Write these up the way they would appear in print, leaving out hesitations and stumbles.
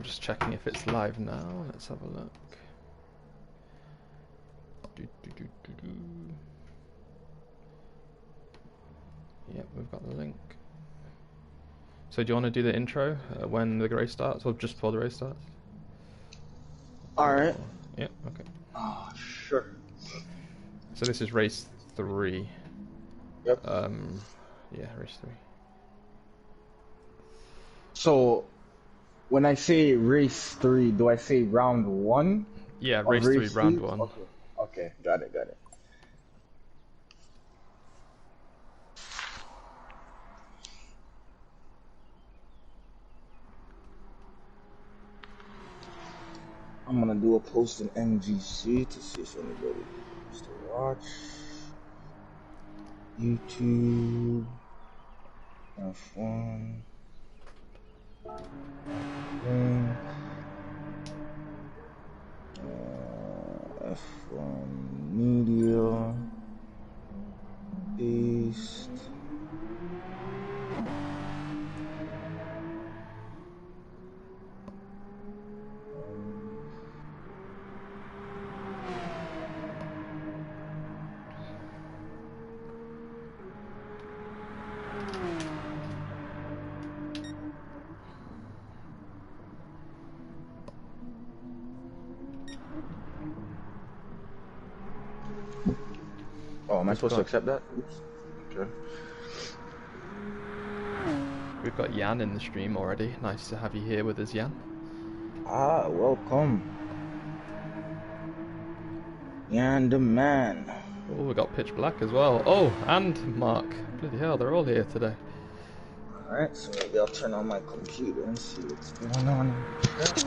just checking if it's live now. Let's have a look. Yep, we've got the link. So do you want to do the intro when the race starts, or just before the race starts? Alright. Yep, okay. Oh, sure. So this is race 3. Yep. Yeah, race 3. So, when I say race 3, do I say round 1? Yeah, race 3, round 1. Okay. Okay, got it. I'm gonna do a post in MGC to see if anybody wants to watch. YouTube. F1. F1 media. Paste. Oh, am I supposed to accept that? Oops. Okay. We've got Jan in the stream already. Nice to have you here with us, Jan. Ah, welcome. Jan the man. Oh, we got Pitch Black as well. Oh, and Mark. Bloody hell, they're all here today. Alright, so maybe I'll turn on my computer and see what's going on in the chat.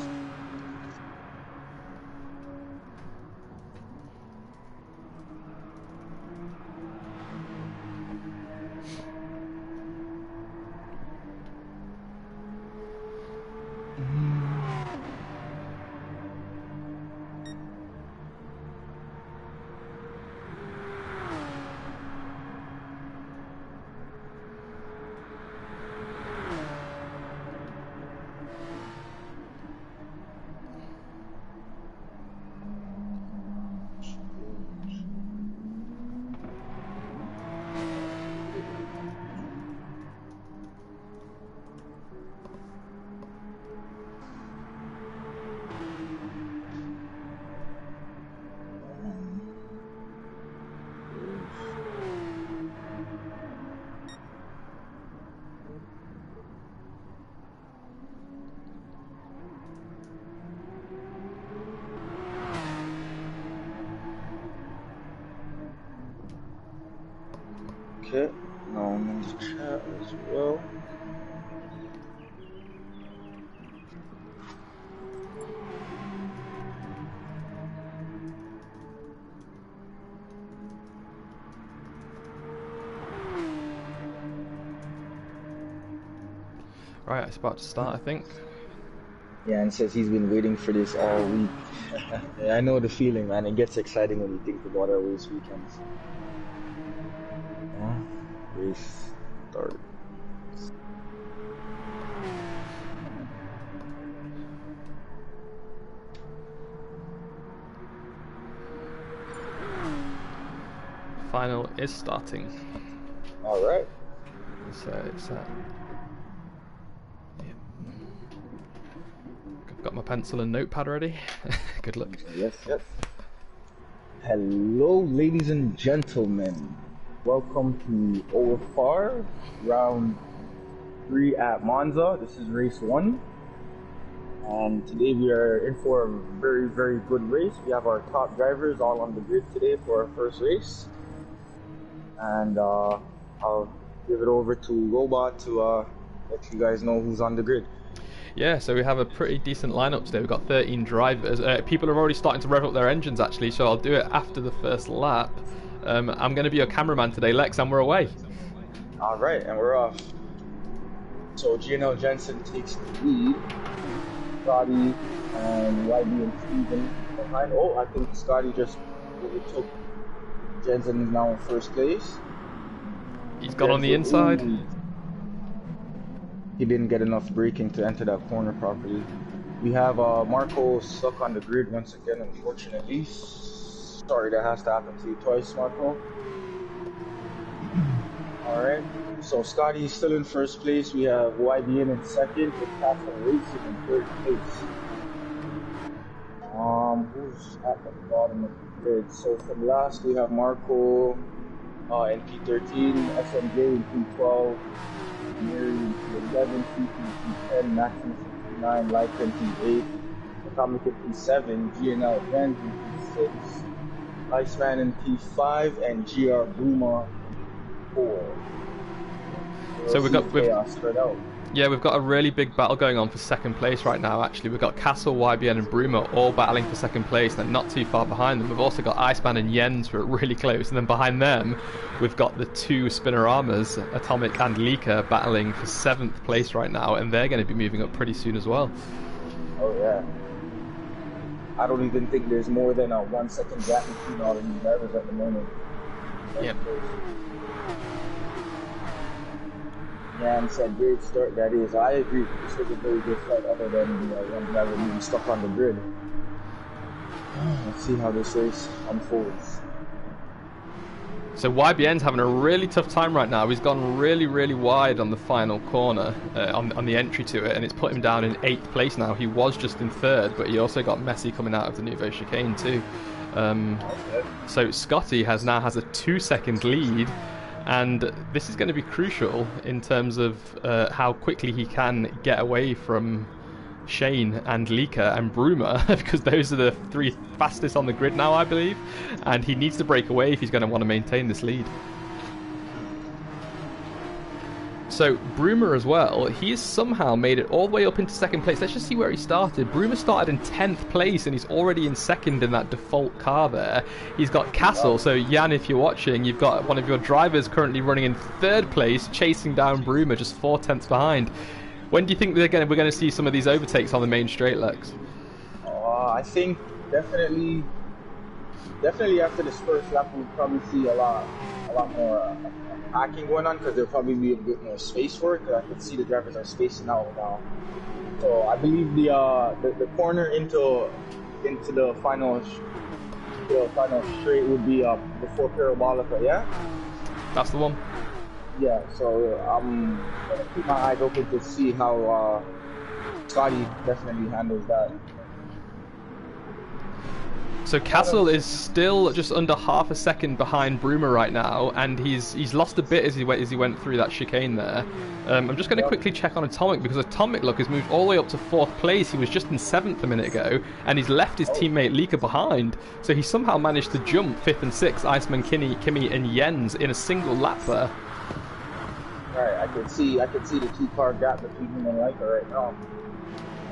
Okay, now I'm in the chat as well. Right, it's about to start, I think. Yeah, and says he's been waiting for this all week. Yeah, I know the feeling, man. It gets exciting when you think about our race weekends. Race start. Final is starting. Alright. So it's yeah. I've got my pencil and notepad ready. Good luck. Yes. Hello, ladies and gentlemen. Welcome to OFR round 3 at Monza. This is race 1. And today we are in for a very, very good race. We have our top drivers all on the grid today for our first race. And I'll give it over to Robot to let you guys know who's on the grid. Yeah, so we have a pretty decent lineup today. We've got 13 drivers. People are already starting to rev up their engines actually, so I'll do it after the first lap. I'm going to be your cameraman today, Lex, and we're away. Alright, and we're off. So GNL Jensen takes the lead. Scotty and YB and Steven behind. Oh, I think Scotty just overtook Jensen, is now in first place. He's gone on the inside. He didn't get enough braking to enter that corner properly. We have Marco stuck on the grid once again, unfortunately. Sorry, that has to happen to you twice, Marco. Alright, so Scotty's still in first place. We have YBN in second, with Castle Racing in third place. Who's at the bottom of the grid? So from last, we have Marco in P13, SMJ in P12, Mary in P11, P10, Maximus in P9, Life in P8, Atomic in P7, GNL Vans in P6, Iceman in P5, and GR Bruma in P4. So we've got spread out. Yeah, we've got a really big battle going on for second place right now, actually. We've got Castle, YBN and Bruma all battling for second place, and they're not too far behind them. We've also got Iceman and Jens, who are really close, and then behind them, we've got the two Spinnoramas, Atomic and Lika, battling for 7th place right now, and they're going to be moving up pretty soon as well. Oh, yeah. I don't even think there's more than a 1 second gap between all of these drivers at the moment. Yep. Jan said, great start, that is. I agree. This was a very good start, other than one driver being stuck on the grid. Let's see how this race unfolds. So YBN's having a really tough time right now. He's gone really, really wide on the final corner, on the entry to it, and it's put him down in 8th place now. He was just in 3rd, but he also got Messi coming out of the Nouveau chicane too. So Scotty now has a 2-second lead, and this is going to be crucial in terms of how quickly he can get away from Shane and Lika and Bruma, because those are the 3 fastest on the grid now, I believe, and he needs to break away if he's going to want to maintain this lead. So Bruma as well, he has somehow made it all the way up into 2nd place. Let's just see where he started. Bruma started in 10th place, and he's already in 2nd in that default car there. He's got Castle, so Jan, if you're watching, you've got one of your drivers currently running in 3rd place, chasing down Bruma, just 4 tenths behind. When do you think we're going to see some of these overtakes on the main straight, Lex? I think definitely after this first lap, we'll probably see a lot more hacking going on, because there'll probably be a bit more space for it. Because I can see the drivers are spacing out now. So I believe the corner into the final straight would be before Parabolica. Yeah, that's the one. Yeah, so I'm gonna keep my eyes open to see how Scotty definitely handles that. So Castle is still just under half a second behind Bruma right now, and he's lost a bit as he went through that chicane there. I'm just going to quickly check on Atomic, because Atomic, look, has moved all the way up to 4th place. He was just in 7th a minute ago, and he's left his teammate Lika behind. So he somehow managed to jump 5th and 6th, Iceman, Kimi and Jens in a single lap there. Right, I can see the 2-car gap between him and Leica right now.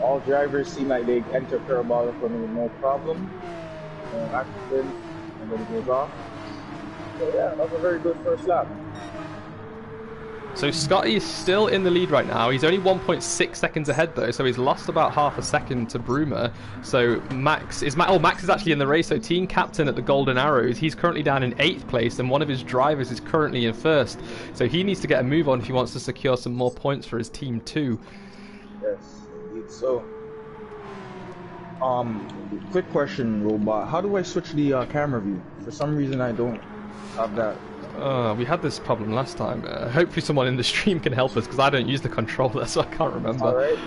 All drivers seem like they enter Parabolica with no problem. No accident, and then it goes off. So yeah, that was a very good first lap. So Scotty is still in the lead right now. He's only 1.6 seconds ahead though, so he's lost about half a second to Bruma. So Max is actually in the race. So team captain at the Golden Arrows, he's currently down in 8th place, and one of his drivers is currently in 1st. So he needs to get a move on if he wants to secure some more points for his team too. Yes, indeed so. Quick question, Robot. How do I switch the camera view? For some reason I don't have that. We had this problem last time. Hopefully someone in the stream can help us, because I don't use the controller, so I can't remember. Alright.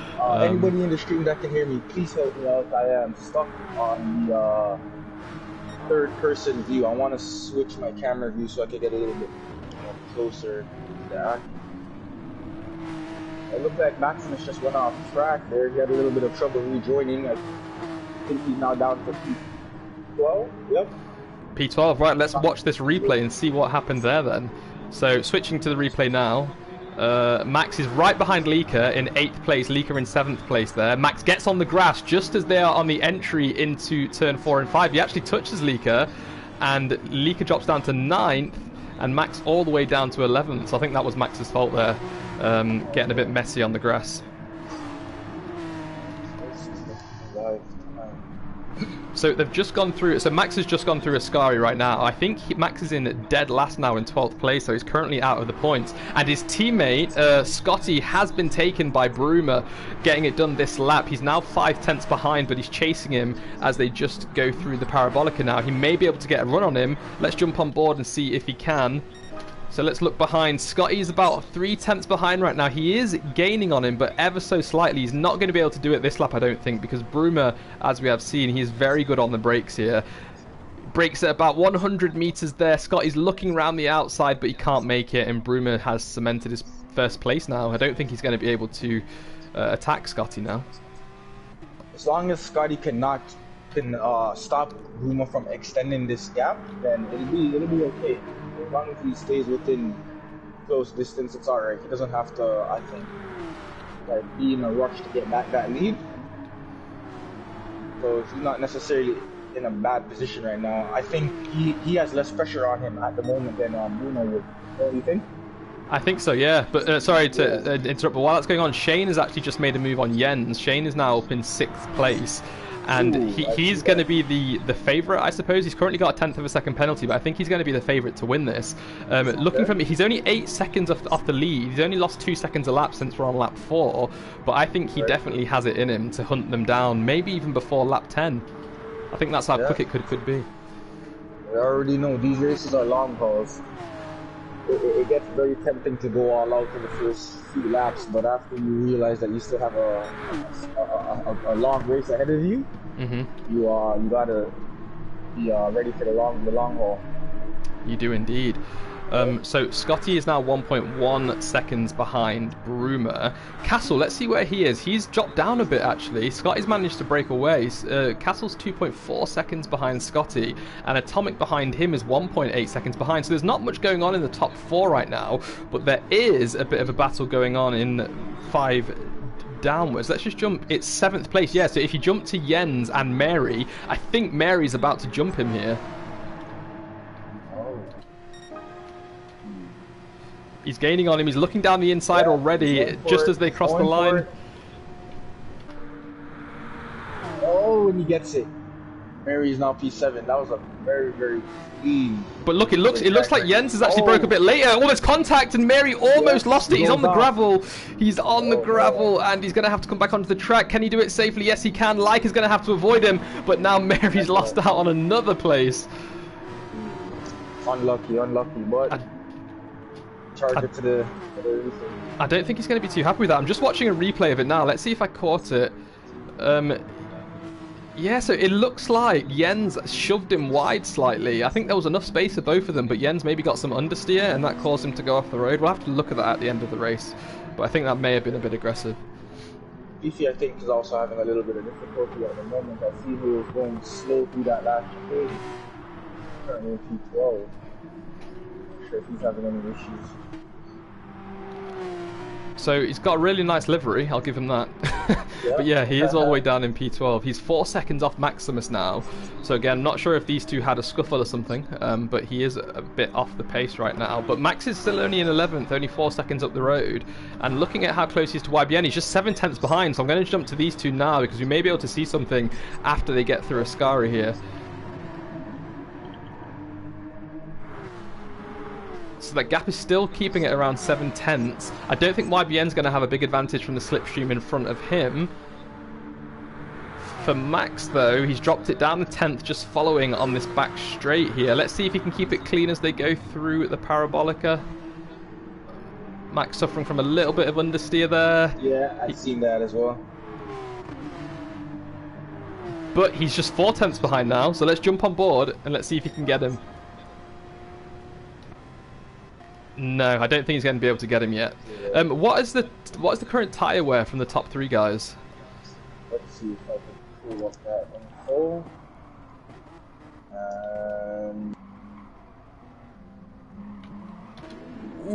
Anybody in the stream that can hear me, please help me out. I am stuck on the 3rd person view. I want to switch my camera view so I can get a little bit closer to that. It looked like Maximus just went off track there. He had a little bit of trouble rejoining. I think he's now down to P12. Yep. P12, right, let's watch this replay and see what happened there then. So switching to the replay now, Max is right behind Lika in 8th place, Lika in 7th place there. Max gets on the grass just as they are on the entry into turn 4 and 5. He actually touches Lika, and Lika drops down to 9th, and Max all the way down to 11th. So I think that was Max's fault there, getting a bit messy on the grass. So they've just gone through. So Max has just gone through Ascari right now. I think Max is in dead last now in 12th place, so he's currently out of the points. And his teammate Scotty has been taken by Broomer, getting it done this lap. He's now 5/10 behind, but he's chasing him as they just go through the Parabolica now. He may be able to get a run on him. Let's jump on board and see if he can. So let's look behind. Scotty's about 3/10 behind right now. He is gaining on him, but ever so slightly. He's not going to be able to do it this lap, I don't think, because Broomer, as we have seen, he is very good on the brakes here. Brakes at about 100 meters there. Scotty's looking around the outside, but he can't make it, and Broomer has cemented his first place now. I don't think he's going to be able to attack Scotty now. As long as Scotty can stop Broomer from extending this gap, then it'll be okay. As long as he stays within close distance, it's alright. He doesn't have to, I think, like be in a rush to get back that lead. So he's not necessarily in a bad position right now. I think he has less pressure on him at the moment than Bruno would. Don't you think? I think so, yeah. But sorry to interrupt, but while that's going on, Shane has actually just made a move on Jens. Shane is now up in 6th place. And he's going to be the favourite, I suppose. He's currently got a 10th of a second penalty, but I think he's going to be the favourite to win this. Looking from he's only 8 seconds off the lead. He's only lost 2 seconds a lap since we're on lap 4. But I think he definitely has it in him to hunt them down, maybe even before lap 10. I think that's how quick it could be. I already know these races are long hauls. It gets very tempting to go all out for the first few laps, but after you realize that you still have a long race ahead of you, you gotta be ready for the long haul. You do indeed. So Scotty is now 1.1 seconds behind Broomer. Castle, let's see where he is. He's dropped down a bit, actually. Scotty's managed to break away. Castle's 2.4 seconds behind Scotty, and Atomic behind him is 1.8 seconds behind. So there's not much going on in the top 4 right now, but there is a bit of a battle going on in 5 downwards. Let's just jump. It's 7th place. Yeah, so if you jump to Jens and Mary, I think Mary's about to jump him here. He's gaining on him. He's looking down the inside already, just as they cross the line. Oh, and he gets it. Mary is now P7. That was a very, very clean. But look, it looks like Jens has actually broke a bit later. Oh, there's contact, and Mary almost lost it. He's on the gravel. He's on the gravel, and he's going to have to come back onto the track. Can he do it safely? Yes, he can. Like is going to have to avoid him, but now Mary's lost out on another place. Unlucky, but charge it to the I don't think he's going to be too happy with that. I'm just watching a replay of it now. Let's see if I caught it. Yeah, so it looks like Jens shoved him wide slightly. I think there was enough space for both of them, but Jens maybe got some understeer, and that caused him to go off the road. We'll have to look at that at the end of the race, but I think that may have been a bit aggressive. DC, I think, is also having a little bit of difficulty at the moment. I see he was going slow through that last chicane. Currently in P12. Not sure if he's having any issues. So he's got a really nice livery, I'll give him that. But yeah, he is all the way down in P12. He's 4 seconds off Maximus now. So again, not sure if these two had a scuffle or something, but he is a bit off the pace right now. But Max is still only in 11th, only 4 seconds up the road. And looking at how close he is to YBN, he's just 7/10 behind. So I'm going to jump to these two now because we may be able to see something after they get through Ascari here. So that gap is still keeping it around 7/10. I don't think YBN's going to have a big advantage from the slipstream in front of him. For Max, though, he's dropped it down the 10th, just following on this back straight here. Let's see if he can keep it clean as they go through the Parabolica. Max suffering from a little bit of understeer there. Yeah, I've seen that as well. But he's just 4/10 behind now, so let's jump on board and let's see if he can get him. No, I don't think he's going to be able to get him yet. What is the current tyre wear from the top 3 guys? Let's see if I can pull up that info.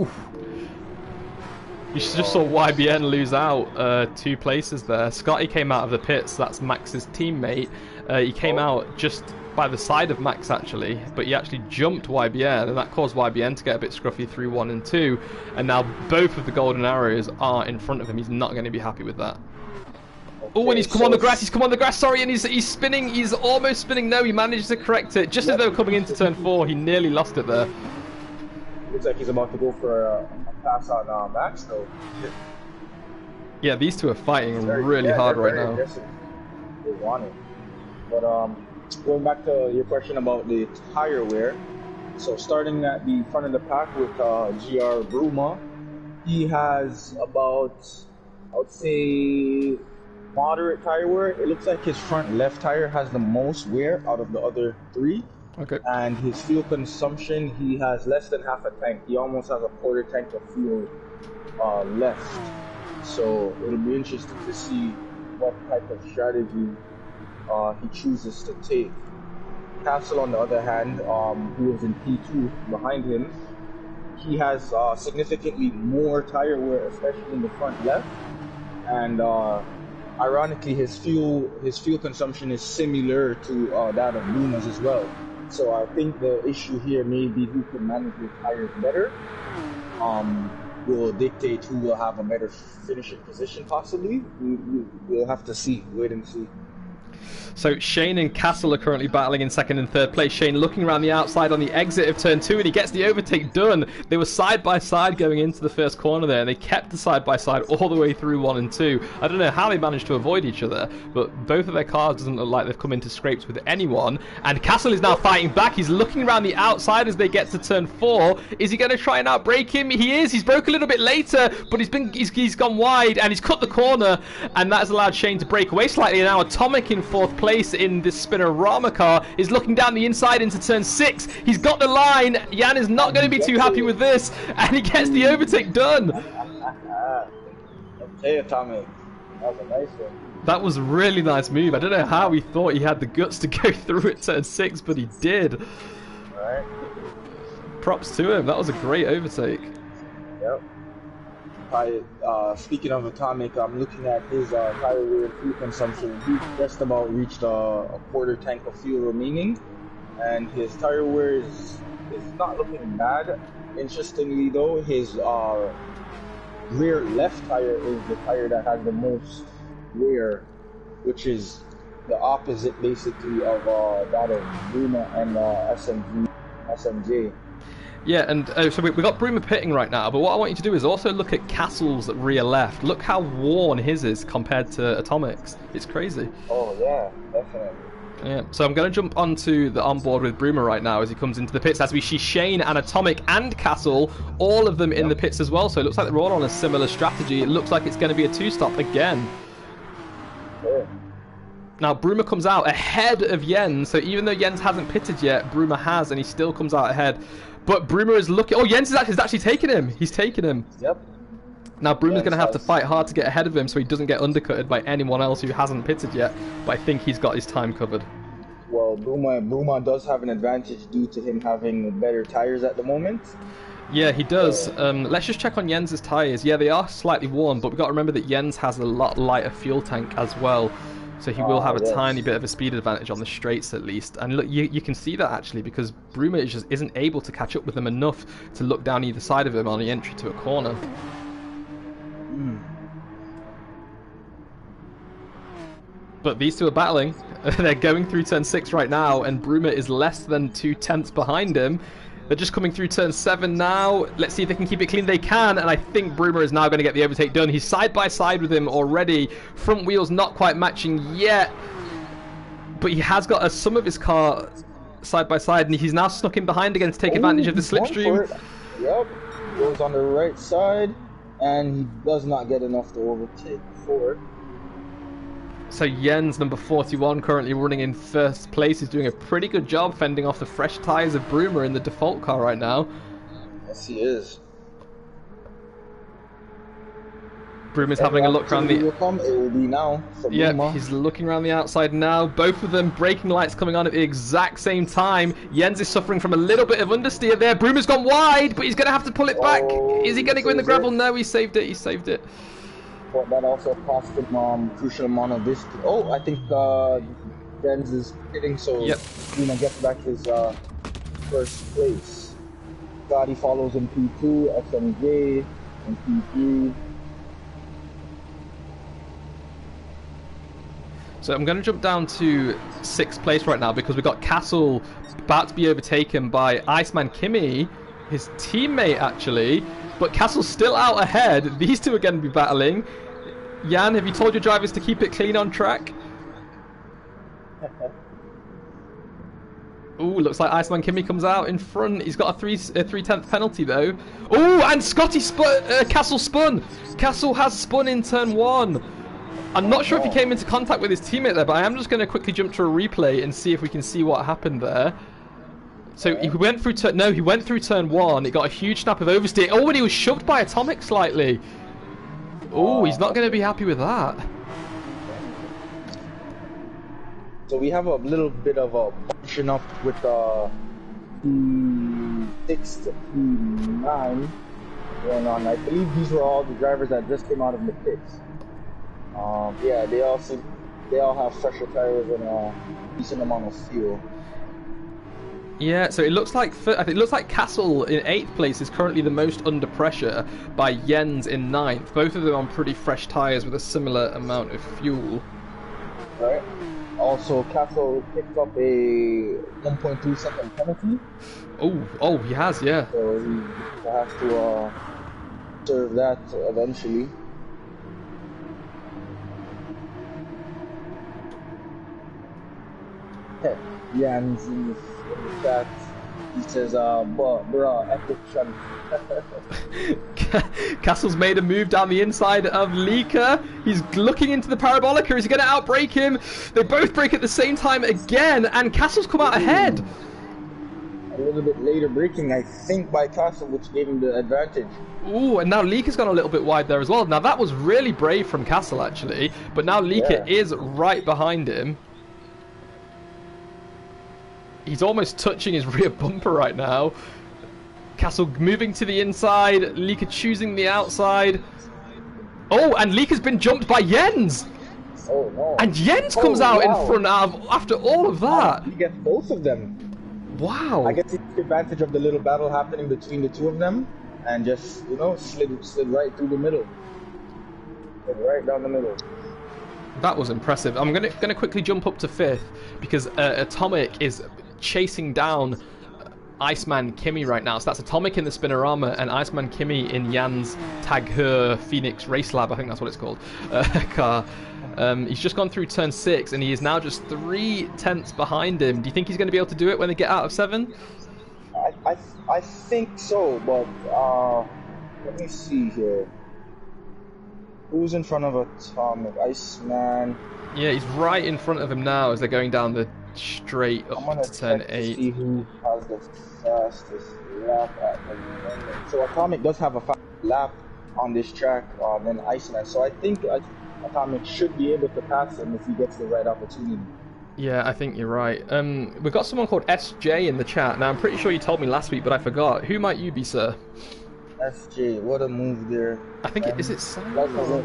Oof. You just saw YBN lose out 2 places there. Scotty came out of the pits. That's Max's teammate. He came out just by the side of Max actually, but he actually jumped YBN, and that caused YBN to get a bit scruffy through 1 and 2, and now both of the golden arrows are in front of him. He's not going to be happy with that. Oh, and he's come so on the grass. He's come on the grass. Sorry, and he's spinning. He's almost spinning. No, he manages to correct it. Just as they were coming into turn 4, he nearly lost it there. Looks like he's about to go for a pass on Max, though. Yeah, these two are fighting really hard right now. They want it. But going back to your question about the tire wear, so starting at the front of the pack with GR Bruma, he has about, I would say, moderate tire wear. It looks like his front left tire has the most wear out of the other 3. Okay. And his fuel consumption, he has less than half a tank. He almost has a quarter tank of fuel left. So it'll be interesting to see what type of strategy he chooses to take. Castle, on the other hand, who is in P2 behind him, he has significantly more tire wear, especially in the front left. And ironically, his fuel consumption is similar to that of Luna's as well. So I think the issue here may be who can manage his tires better. Will dictate who will have a better finishing position, possibly. We'll have to see. Wait and see. So Shane and Castle are currently battling in second and third place. Shane looking around the outside on the exit of turn 2, and he gets the overtake done. They were side by side going into the first corner there, and they kept the side by side all the way through 1 and 2. I don't know how they managed to avoid each other, but both of their cars doesn't look like they've come into scrapes with anyone. And Castle is now fighting back. He's looking around the outside as they get to turn 4. Is he going to try and outbrake him? He is. He's broke a little bit later, but he's gone wide, and he's cut the corner, and that has allowed Shane to break away slightly. Now Atomic in 4th place in this Spinorama car is looking down the inside into turn 6. He's got the line. Jan is not going to be too happy with this, and he gets the overtake done. Okay, Atomic. That was a nice one. That was a really nice move. I don't know how he thought he had the guts to go through at turn 6, but he did. Alright. Props to him. That was a great overtake. Yep. Speaking of Atomic, I'm looking at his tire wear and fuel consumption. He just about reached a quarter tank of fuel remaining, and his tire wear is not looking bad. Interestingly though, his rear left tire is the tire that has the most wear, which is the opposite basically of that of Bruma and SMJ. Yeah, and so we've got Bruma pitting right now, but what I want you to do is also look at Castle's rear left. Look how worn his is compared to Atomic's. It's crazy. Oh yeah, definitely. Yeah, so I'm going to jump onto the onboard with Bruma right now as he comes into the pits, as we see Shane and Atomic and Castle, all of them in the pits as well, so it looks like they're all on a similar strategy. It looks like it's going to be a 2-stop again. Yeah. Now, Bruma comes out ahead of Jens, so even though Jens hasn't pitted yet, Bruma has, and he still comes out ahead. But Bruma is looking... Oh, Jens is actually taken him. He's taken him. Yep. Now, Bruma's going to have to fight hard to get ahead of him so he doesn't get undercutted by anyone else who hasn't pitted yet. But I think he's got his time covered. Well, Bruma does have an advantage due to him having better tires at the moment. Yeah, he does. Let's just check on Jens's tyres. Yeah, they are slightly worn, but we've got to remember that Jens has a lot lighter fuel tank as well. So he will have a tiny bit of a speed advantage on the straights at least. And look, you can see that actually because Bruma just isn't able to catch up with him enough to look down either side of him on the entry to a corner. But these two are battling. They're going through turn 6 right now, and Bruma is less than 2/10 behind him. They're just coming through turn 7 now. Let's see if they can keep it clean. They can, and I think Bruma is now going to get the overtake done. He's side by side with him already. Front wheels not quite matching yet, but he has got some of his car side by side, and he's now snuck in behind again to take advantage of the slipstream. Yep, goes on the right side, and he does not get enough to overtake forward. So Jens, number 41, currently running in first place. He's doing a pretty good job fending off the fresh tyres of Bruma in the default car right now. Yes, he is. Bruma's having a look around the... It will be now for Bruma. He's looking around the outside now. Both of them braking lights coming on at the exact same time. Jens is suffering from a little bit of understeer there. Bruma's gone wide, but he's going to have to pull it back. Is he going to go in the gravel? No, he saved it. He saved it. But that also cost him crucial amount of this. Oh, I think Jens is hitting, so Bruma gets back his first place. Gotti follows in P2, SMJ in P3. So I'm going to jump down to 6th place right now because we've got Castle about to be overtaken by Iceman Kimi, his teammate actually, but Castle's still out ahead. These two are going to be battling. Jan, have you told your drivers to keep it clean on track? Ooh, looks like Iceman Kimi comes out in front. He's got a 3/10 penalty though. Ooh, and Castle spun. Castle has spun in turn 1. I'm not sure if he came into contact with his teammate there, but I am just going to quickly jump to a replay and see if we can see what happened there. So he went through he went through turn 1. He got a huge snap of oversteer. Oh, and he was shoved by Atomic slightly. Oh, he's not going to be happy with that. So we have a little bit of a bunching up with P6 to P9 going on. I believe these were all the drivers that just came out of the pits. Yeah, they all have fresher tires and a decent amount of fuel. Yeah, so it looks like Castle in 8th place is currently the most under pressure by Jens in 9th. Both of them on pretty fresh tires with a similar amount of fuel. Right. Also, Castle picked up a 1.2 second penalty. Oh, he has, yeah. So he has to serve that eventually. Jan's in the chat. He says, bruh, epic shun. Castle's made a move down the inside of Lika. He's looking into the Parabolica. Is he going to outbrake him? They both break at the same time again, and Castle's come out ahead. A little bit later braking, I think, by Castle, which gave him the advantage. Ooh, and now Lika's gone a little bit wide there as well. Now, that was really brave from Castle, actually. But now Lika is right behind him. He's almost touching his rear bumper right now. Castle moving to the inside. Lika choosing the outside. Oh, and Lika's been jumped by Jens. Oh, no. And Jens comes out in front after all of that. He gets both of them. Wow. I guess he took advantage of the little battle happening between the two of them and just, you know, slid right through the middle. Slid right down the middle. That was impressive. I'm gonna quickly jump up to 5th because Atomic is chasing down Iceman Kimi right now. So that's Atomic in the Spinorama and Iceman Kimi in Jan's Tag Heuer Phoenix Race Lab, I think that's what it's called, car. He's just gone through turn 6 and he is now just 3/10 behind him. Do you think he's going to be able to do it when they get out of 7? I think so, but let me see here. Who's in front of Atomic? Iceman. Yeah, he's right in front of him now as they're going down the straight up to turn 8. See who has the fastest lap at the moment. So Atomic does have a fast lap on this track than Iceman. So I think Atomic should be able to pass him if he gets the right opportunity. Yeah, I think you're right. We've got someone called SJ in the chat. Now, I'm pretty sure you told me last week, but I forgot. Who might you be, sir? SJ, what a move there. I think is it Simon?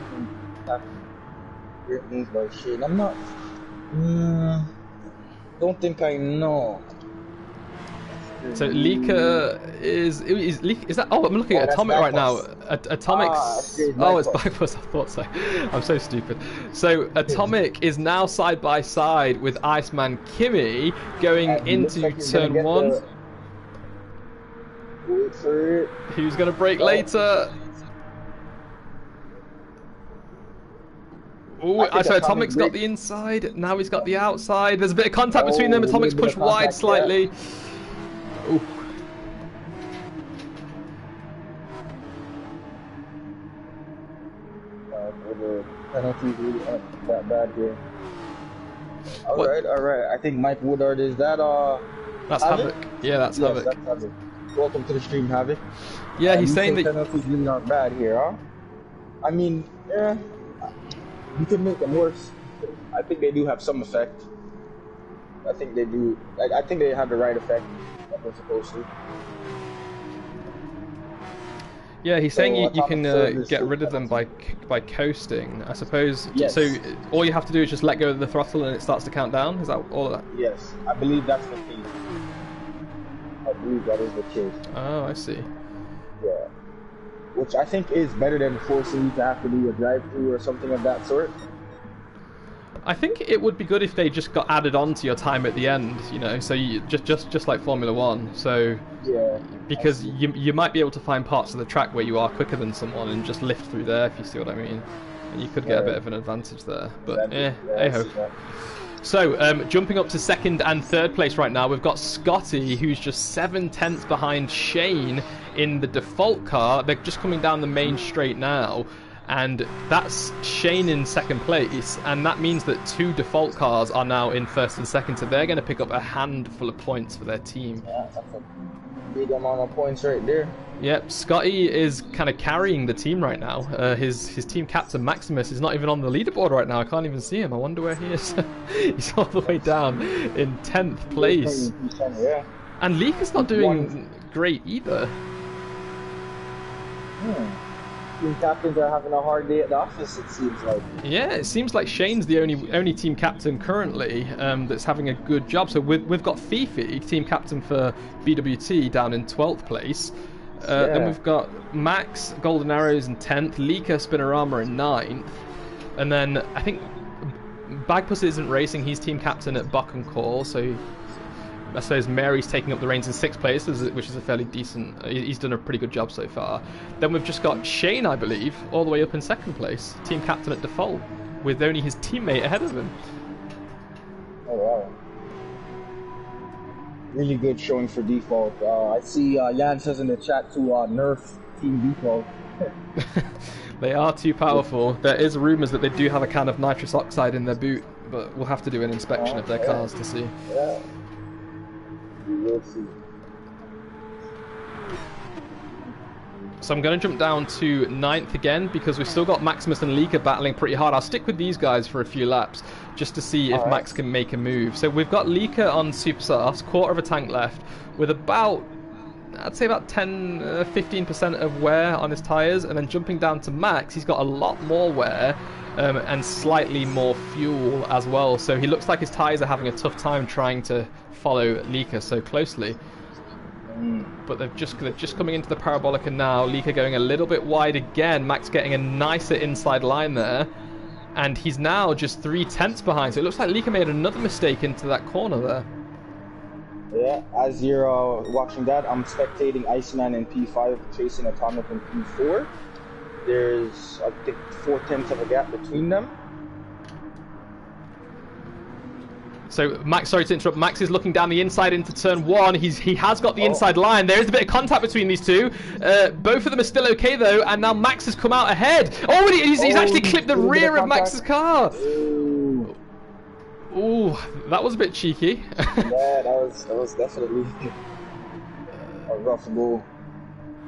Great move by Shane. I'm not... don't think I know. So Lika is that? Oh, I'm looking at Atomic right now. Atomic's it's backwards. I thought so. I'm so stupid. So Atomic is now side by side with Iceman Kimi going into turn 1. Wait for it. Who's gonna brake later? Oh, so Atomic's got the inside. Now he's got the outside. There's a bit of contact between them. Atomic's pushed wide slightly. Ooh. The penalties really aren't that bad here. Alright. I think Mike Woodard is that That's Havoc. Yeah, that's Havoc. That's Havoc. Welcome to the stream, Havoc. Yeah, he's saying that penalties really aren't bad here, huh? I mean, yeah, you could make them worse. I think they do have some effect. I think they do. I think they have the right effect that they're supposed to. Yeah, he's saying you can get rid of them by coasting, I suppose. Yes. So all you have to do is just let go of the throttle and it starts to count down? Is that all of that? Yes, I believe that's the case. I believe that is the case. Oh, I see. Yeah. Which I think is better than forcing you to have to do a drive-through or something of that sort. I think it would be good if they just got added on to your time at the end, you know, so you just like Formula One. So Yeah. because you might be able to find parts of the track where you are quicker than someone and just lift through there, if you see what I mean. And you could get a bit of an advantage there, but hey-ho. So, jumping up to second and third place right now, we've got Scotty, who's just 7/10 behind Shane in the default car. They're just coming down the main straight now, and that's Shane in second place, and that means that 2 default cars are now in first and second, so they're going to pick up a handful of points for their team. Yeah, that's a big amount of points right there. Yep, Scotty is kind of carrying the team right now. His team captain Maximus is not even on the leaderboard right now. I can't even see him. I wonder where he is. He's all the way down in 10th place. Yeah. And Leeka's not doing great either. Team captains are having a hard day at the office, it seems like. Yeah, it seems like Shane's the only team captain currently that's having a good job. So we've got Fifi, team captain for BWT, down in 12th place. Then we've got Max, Golden Arrows in 10th, Leeka, Spinorama in 9th. And then I think Bagpuss isn't racing, he's team captain at Buck and Call, so I suppose Mary's taking up the reins in 6th place, which is a fairly decent... He's done a pretty good job so far. Then we've just got Shane, I believe, all the way up in 2nd place, team captain at default, with only his teammate ahead of him. Oh, wow. Really good showing for default. I see Jan says in the chat to nerf team default. They are too powerful. There is rumours that they do have a can of nitrous oxide in their boot, but we'll have to do an inspection of their cars to see. Yeah. We will see. So I'm going to jump down to 9th again, because we've still got Maximus and Leeka battling pretty hard. I'll stick with these guys for a few laps, just to see if Max can make a move. So we've got Leeka on super softs, quarter of a tank left, with about, I'd say about 10-15% of wear on his tyres, and then jumping down to Max, he's got a lot more wear and slightly more fuel as well. So he looks like his tyres are having a tough time trying to follow Leeka so closely. But they're just coming into the Parabolica now. Leeka going a little bit wide again. Max getting a nicer inside line there. And he's now just 3/10 behind. So it looks like Leeka made another mistake into that corner there. Yeah, as you're watching that, I'm spectating Iceman in P5 chasing Atomic in P4. There's, I think, 4/10 of a gap between them. So Max, sorry to interrupt, Max is looking down the inside into turn 1. He has got the inside line. There is a bit of contact between these two. Both of them are still okay though, and now Max has come out ahead. Oh, he's actually clipped the rear of Max's car. Ooh, that was a bit cheeky. Yeah, that was definitely a rough goal.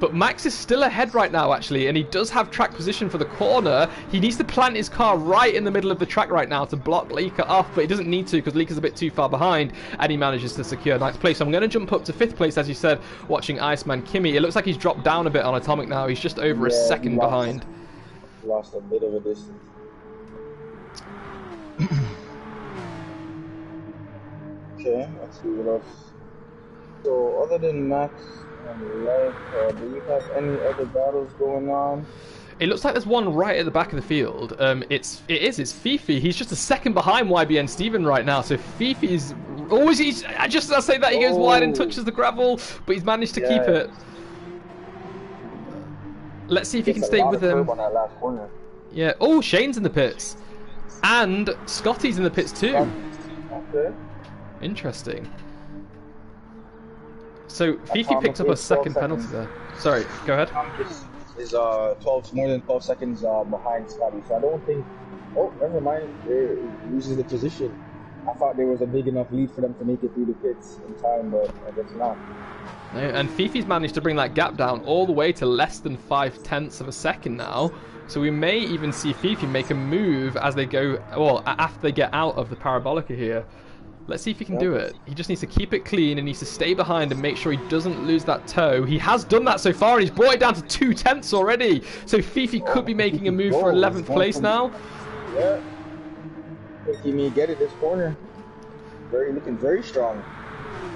But Max is still ahead right now, actually, and he does have track position for the corner. He needs to plant his car right in the middle of the track right now to block Leeka off, but he doesn't need to because Leeka's a bit too far behind, and he manages to secure 9th place. So I'm going to jump up to 5th place, as you said, watching Iceman Kimmy. It looks like he's dropped down a bit on Atomic now. He's just over a second behind. Lost a bit of a distance. Okay, let's see what else. So, other than Max and Lev, do you have any other battles going on? It looks like there's one right at the back of the field. It's Fifi. He's just a second behind YBN Steven right now. So Fifi's always, just as I say that, he goes wide and touches the gravel, but he's managed to keep it. Let's see if he can stay with him. On that last corner. Yeah. Oh, Shane's in the pits, and Scotty's in the pits too. Okay. Interesting. So Fifi picked up a second penalty there. Sorry, go ahead. Is more than 12 seconds behind Scotty, so I don't think. Oh, never mind. It loses the position. I thought there was a big enough lead for them to make it through the pits in time, but I guess not. No, and Fifi's managed to bring that gap down all the way to less than 0.5 of a second now. So we may even see Fifi make a move as they go, well, after they get out of the Parabolica here. Let's see if he can do it. He just needs to keep it clean and needs to stay behind and make sure he doesn't lose that toe. He has done that so far, and he's brought it down to 0.2 already. So Fifi could be making a move for 11th place now. Yeah. I think he may get it this corner. Looking very strong.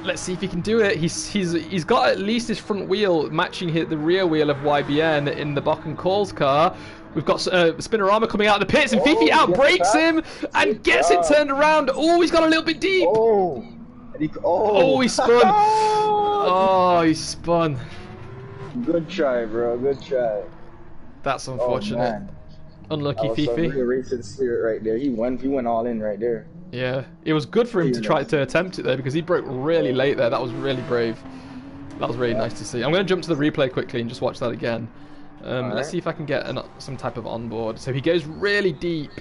Let's see if he can do it. He's got at least his front wheel matching the rear wheel of YBN in the Bock and Calls car. We've got Spinorama coming out of the pits, and Fifi outbrakes him and gets it turned around. Oh, he's got a little bit deep. Oh, he spun. Oh, he spun. Good try, bro. Good try. That's unfortunate. Unlucky Fifi. Racing spirit right there. He went all in right there. Yeah, it was good for him to try to attempt it there because he broke really late there. That was really brave. That was really nice to see. I'm going to jump to the replay quickly and just watch that again. Let's see if I can get some type of onboard. So he goes really deep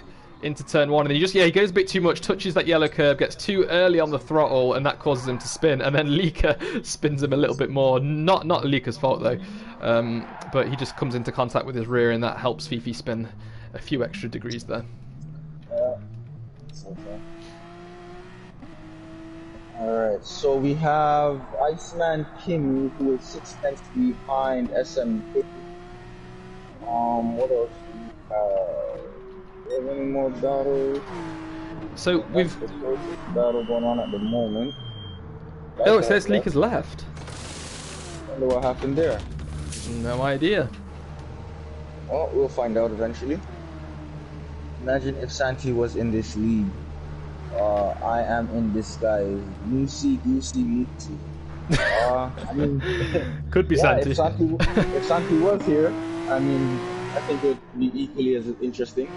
into turn one, and then he goes a bit too much, touches that yellow curb, gets too early on the throttle, and that causes him to spin. And then Lika spins him a little bit more. Not Lika's fault though, but he just comes into contact with his rear, and that helps Fifi spin a few extra degrees there. Alright, so we have Iceman Kimi, who is 6 tenths behind SMP. What else do we have? Do we have any more battles? So we've the battle going on at the moment. Oh, it says Lika's left. Wonder what happened there. No idea. Well, we'll find out eventually. Imagine if Santi was in this league. I am in disguise. Goosey, Mutsy. I mean, could be Santi. If Santi was here, I mean, I think it would be equally as interesting.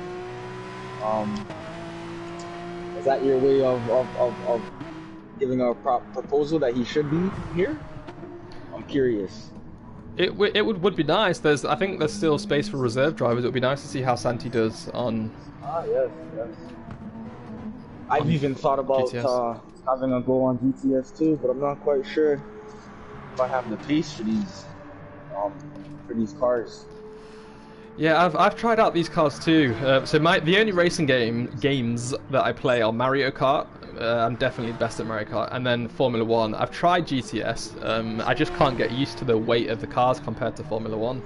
Is that your way of giving a proposal that he should be here? I'm curious. It would be nice. I think there's still space for reserve drivers. It would be nice to see how Santi does on. Yes. I've even thought about having a go on GTS too, but I'm not quite sure if I have the pace for these cars. Yeah, I've tried out these cars too. So the only racing games that I play are Mario Kart. I'm definitely best at Mario Kart, and then Formula 1. I've tried GTS. I just can't get used to the weight of the cars compared to Formula 1.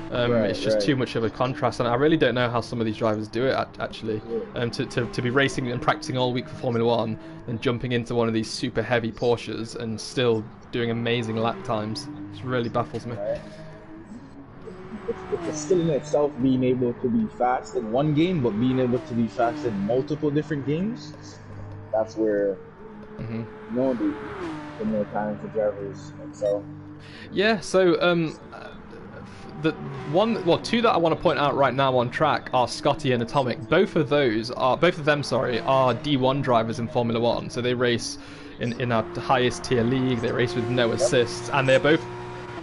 It's just too much of a contrast, and I really don't know how some of these drivers do it actually. To be racing and practicing all week for Formula 1, and jumping into one of these super heavy Porsches and still doing amazing lap times, it really baffles me. It's still in itself being able to be fast in one game, but being able to be fast in multiple different games. That's where the more talented drivers excel. Yeah, so two that I want to point out right now on track are Scotty and Atomic. Both of them are D1 drivers in Formula 1. So they race in our highest tier league. They race with no assists, and they're both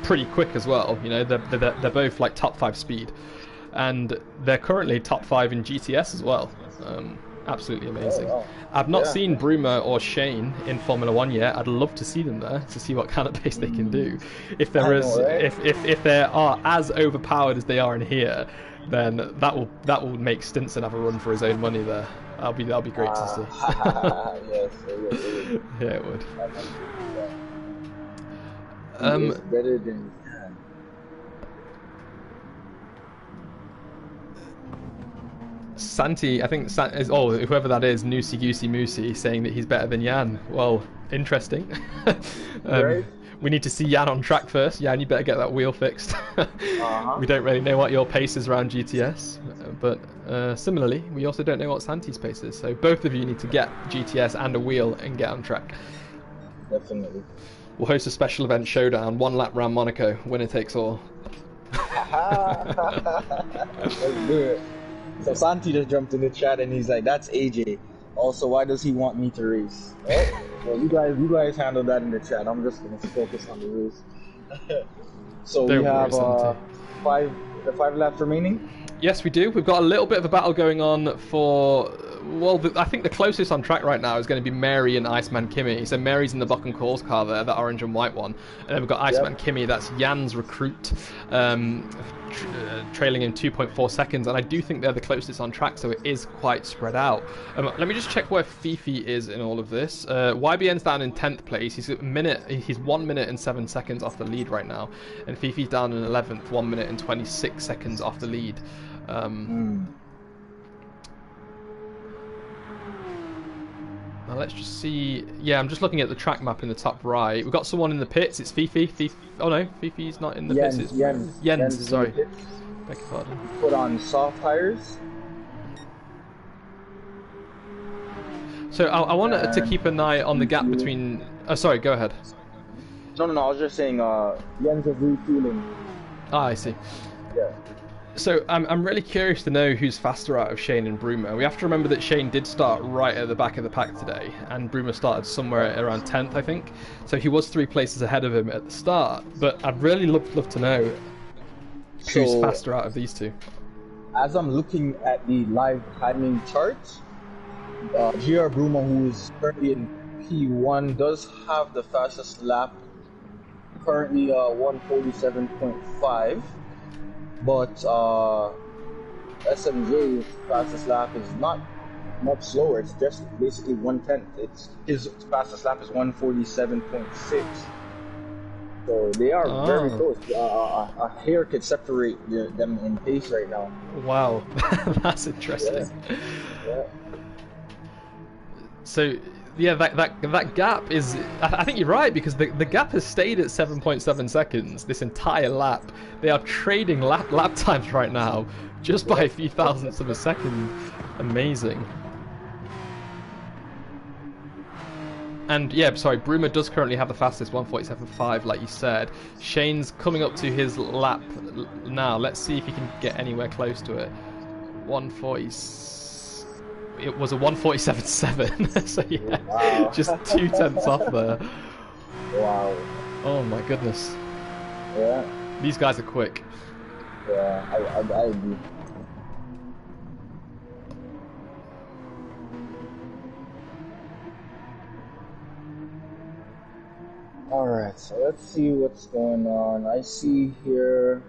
pretty quick as well. You know, they're both like top 5 speed, and they're currently top 5 in GTS as well. Absolutely amazing. Oh, wow. I've not seen Bruma or Shane in Formula 1 yet. I'd love to see them there to see what kind of pace they can do. If if they are as overpowered as they are in here, then that will make Stinson have a run for his own money there. That'll be great to see. Yes, it would. Yeah, it would. It's better than Santi, I think whoever that is, Noosey Goosey Moosey, saying that he's better than Jan. Well, interesting. Right? We need to see Jan on track first. Jan, you better get that wheel fixed. We don't really know what your pace is around GTS, but similarly, we also don't know what Santi's pace is. So both of you need to get GTS and a wheel and get on track. Definitely. We'll host a special event showdown, 1 lap round Monaco, winner takes all. Let's do it. So Santi just jumped in the chat and he's like, "That's AJ. Also, why does he want me to race?" Well, you guys handle that in the chat. I'm just gonna focus on the rules. So we have 5 laps remaining. Yes, we do. We've got a little bit of a battle going on for... Well, I think the closest on track right now is going to be Mary and Iceman Kimi. So Mary's in the Bock and Calls car there, that orange and white one. And then we've got Iceman Kimi, that's Jan's recruit, trailing in 2.4 seconds. And I do think they're the closest on track, so it is quite spread out. Let me just check where Fifi is in all of this. YBN's down in 10th place. He's 1 minute and 7 seconds off the lead right now. And Fifi's down in 11th, 1 minute and 26 seconds off the lead. Let's just see. Yeah, I'm just looking at the track map in the top right. We've got someone in the pits. It's Fifi. Oh no, Fifi's not in the pits. It's Jens. Sorry. Beg your pardon. Put on soft tires. So I wanted to keep an eye on the gap between... Oh, sorry, go ahead. No, I was just saying, Jens is refueling. Ah, I see. Yeah. So I'm really curious to know who's faster out of Shane and Bruma. We have to remember that Shane did start right at the back of the pack today, and Bruma started somewhere around 10th, I think. So he was 3 places ahead of him at the start. But I'd really love to know who's faster out of these two. As I'm looking at the live timing charts, GR Bruma, who is currently in P1, does have the fastest lap, currently 147.5. But SMJ's fastest lap is not much slower. It's just basically 1/10. His fastest lap is 147.6. So they are very close. A hair could separate them in pace right now. Wow, that's interesting. Yeah. So yeah, that gap is... I think you're right, because the gap has stayed at 7.7 seconds this entire lap. They are trading lap times right now, just by a few thousandths of a second. Amazing. And yeah, sorry, Bruma does currently have the fastest 147.5, like you said. Shane's coming up to his lap now. Let's see if he can get anywhere close to it. 140. It was a 147.7, so yeah, wow. Just 2 tenths off there. Wow. Oh my goodness. Yeah. These guys are quick. Yeah, I agree. Alright, so let's see what's going on. I see here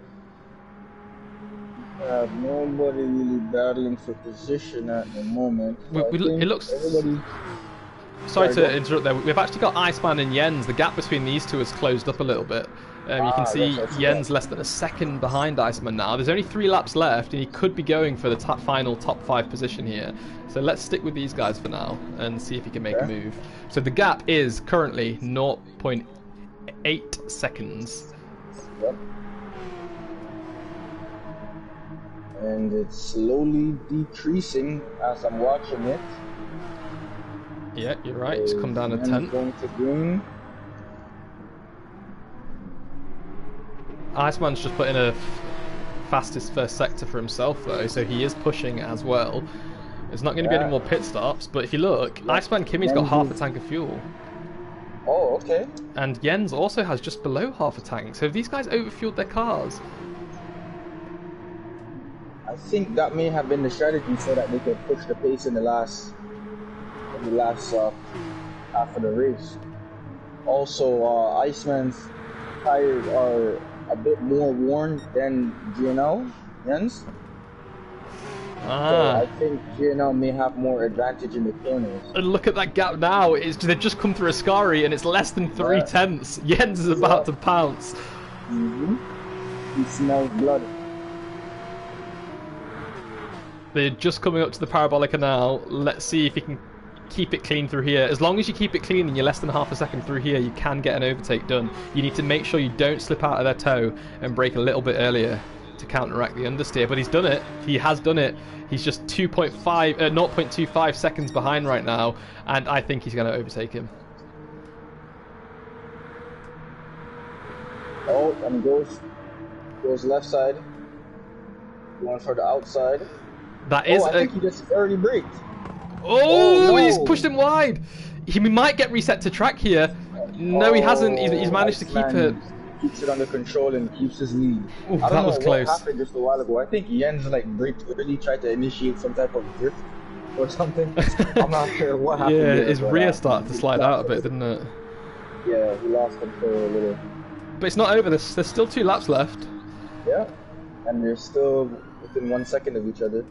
nobody really battling for position at the moment. It looks... Everybody... Sorry to interrupt there. We've actually got Iceman and Jens. The gap between these two has closed up a little bit. You can see Jens less than a second behind Iceman now. There's only 3 laps left, and he could be going for the final top 5 position here. So let's stick with these guys for now and see if he can make a move. So the gap is currently 0.8 seconds. Yep. And it's slowly decreasing as I'm watching it. Yeah, you're right. It's come down to 10. Going to green. Iceman's just put in a fastest first sector for himself, though, so he is pushing as well. There's not going to be any more pit stops, but if you look, Iceman Kimmy's got half a tank of fuel. Oh, okay. And Jens also has just below half a tank. So have these guys overfueled their cars? I think that may have been the strategy so that they could push the pace in the last half of the race. Also, Iceman's tires are a bit more worn than Jens. So I think GNL may have more advantage in the corners. And look at that gap now. They've just come through Ascari and it's less than 3 tenths. Jens is about to pounce. He smells blood. They're just coming up to the Parabolica now. Let's see if he can keep it clean through here. As long as you keep it clean and you're less than half a second through here, you can get an overtake done. You need to make sure you don't slip out of their toe and brake a little bit earlier to counteract the understeer. But he's done it. He has done it. He's just 0.25 seconds behind right now, and I think he's going to overtake him. Oh, and goes left side. Going for the outside. That is. I think he just already braked. Oh, no. He's pushed him wide. He might get reset to track here. No, he hasn't. He's managed to keep it. Keeps it under control and keeps his lead. Ooh, I don't know was close. What happened just a while ago. I think Jens braked early, tried to initiate some type of drift or something. I'm not sure what happened. Yeah, his rear started to slide out a bit, didn't it? Yeah, he lost control a little. But it's not over. There's still 2 laps left. Yeah, and they're still within 1 second of each other.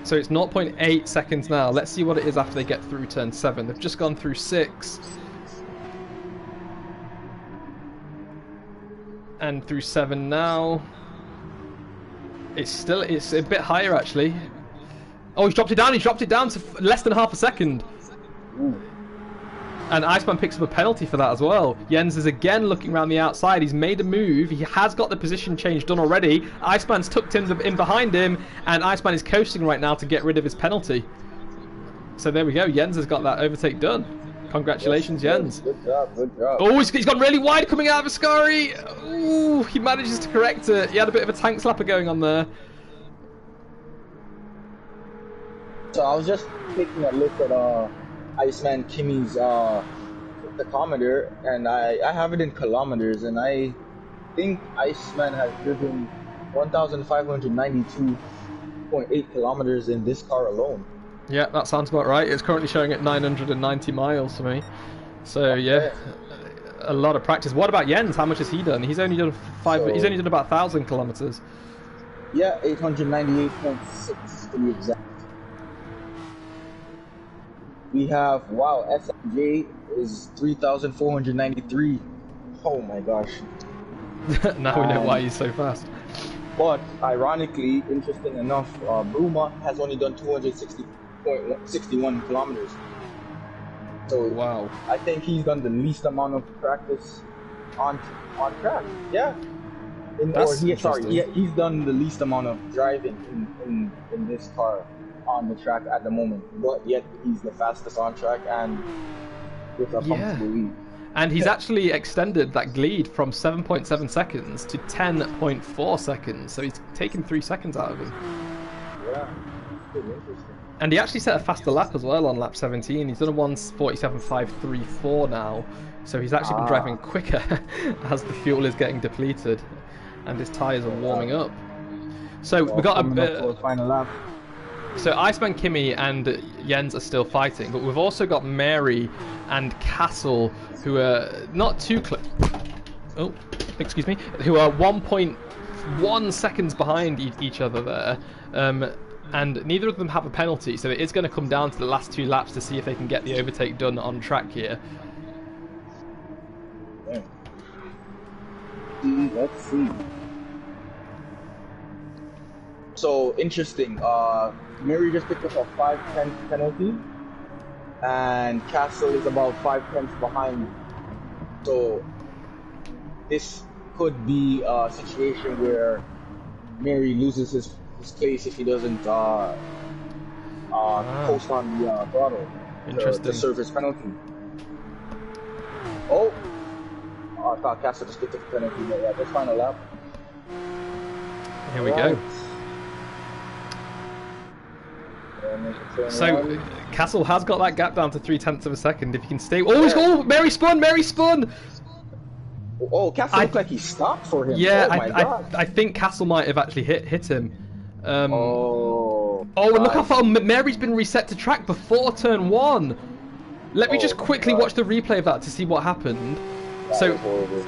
So it's 0.8 seconds now. Let's see what it is after they get through turn 7. They've just gone through 6. And through 7 now. It's a bit higher actually. Oh, he's dropped it down. He's dropped it down to less than half a second. Ooh. And Iceman picks up a penalty for that as well. Jens is again looking around the outside. He's made a move. He has got the position change done already. Iceman's tucked in behind him, and Iceman is coasting right now to get rid of his penalty. So there we go. Jens has got that overtake done. Congratulations, Jens. Good job, good job. Oh, he's gone really wide coming out of Ascari. Ooh, he manages to correct it. He had a bit of a tank slapper going on there. So I was just taking a look at Iceman Kimi's tachometer, and I have it in kilometers, and I think Iceman has driven 1,592.8 kilometers in this car alone. Yeah, that sounds about right. It's currently showing at 990 miles for me. So yeah, a lot of practice. What about Jens? How much has he done? He's only done he's only done about 1,000 kilometers. Yeah, 898.6 to be exact. We have, wow, SMJ is 3,493. Oh my gosh. Now we know why he's so fast. But ironically, interesting enough, Bruma has only done 260.61 kilometers. So wow, I think he's done the least amount of practice on track. Yeah. He's done the least amount of driving in this car on the track at the moment, but yet he's the fastest on track and with a comfortable lead. And he's actually extended that lead from 7.7 seconds to 10.4 seconds, so he's taken 3 seconds out of him. Yeah, pretty interesting. And he actually set a faster lap as well on lap 17. He's done a 1:47.534 now, so he's actually been driving quicker as the fuel is getting depleted and his tyres are warming up. So we got a final lap. So Iceman Kimi and Jens are still fighting, but we've also got Mary and Castle, who are not too close. Oh, excuse me. Who are 1.1 seconds behind each other there, and neither of them have a penalty. So it is going to come down to the last 2 laps to see if they can get the overtake done on track here. Yeah. Let's see. So interesting. Mary just picked up a 5/10 penalty, and Castle is about 5/10 behind. So this could be a situation where Mary loses his place if he doesn't post on the throttle to serve his penalty. Oh, I thought Castle just picked up a penalty, but yeah, just final lap. Here we go. So Castle has got that gap down to 0.3 of a second. If he can stay, Mary spun! Mary spun! Oh, Castle looked like he stopped for him. Yeah, oh my God. I think Castle might have actually hit him. And Oh, look how far Mary's been reset to track before turn 1. Let me just quickly watch the replay of that to see what happened. So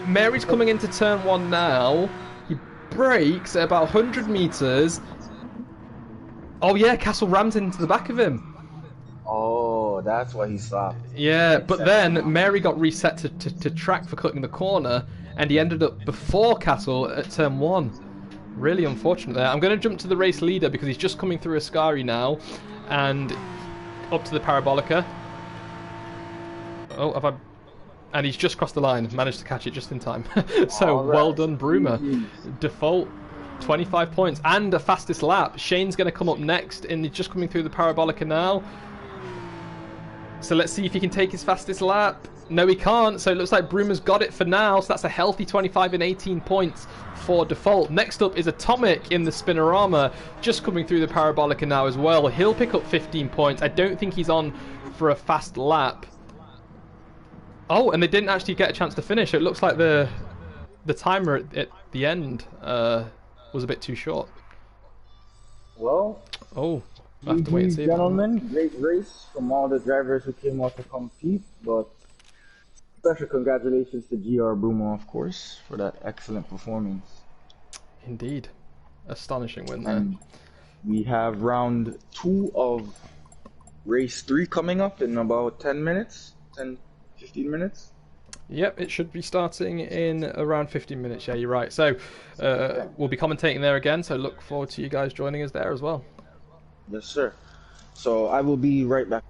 Mary's coming into turn 1 now. He brakes at about 100 meters. Oh yeah, Castle rammed into the back of him. Oh, that's why he stopped. Yeah, but then Mary got reset to track for cutting the corner, and he ended up before Castle at turn 1. Really unfortunate there. I'm going to jump to the race leader because he's just coming through Ascari now, and up to the Parabolica. Oh, and he's just crossed the line, managed to catch it just in time. So well done, Bruma. Default 25 points and a fastest lap. Shane's going to come up next, and he's just coming through the Parabolica now. So let's see if he can take his fastest lap. No, he can't. So it looks like Bruma's got it for now. So that's a healthy 25 and 18 points for default. Next up is Atomic in the Spinorama, just coming through the Parabolica now as well. He'll pick up 15 points. I don't think he's on for a fast lap. Oh, and they didn't actually get a chance to finish. It looks like the timer at the end was a bit too short. Well, we'll have to wait and see. Gentlemen, great race from all the drivers who came out to compete, but special congratulations to GR Bruma, of course, for that excellent performance. Indeed. Astonishing win there. And we have round 2 of race 3 coming up in about 10 minutes, 10-15 minutes. Yep, it should be starting in around 15 minutes. Yeah, you're right. So we'll be commentating there again, so look forward to you guys joining us there as well. Yes, sir. So I will be right back.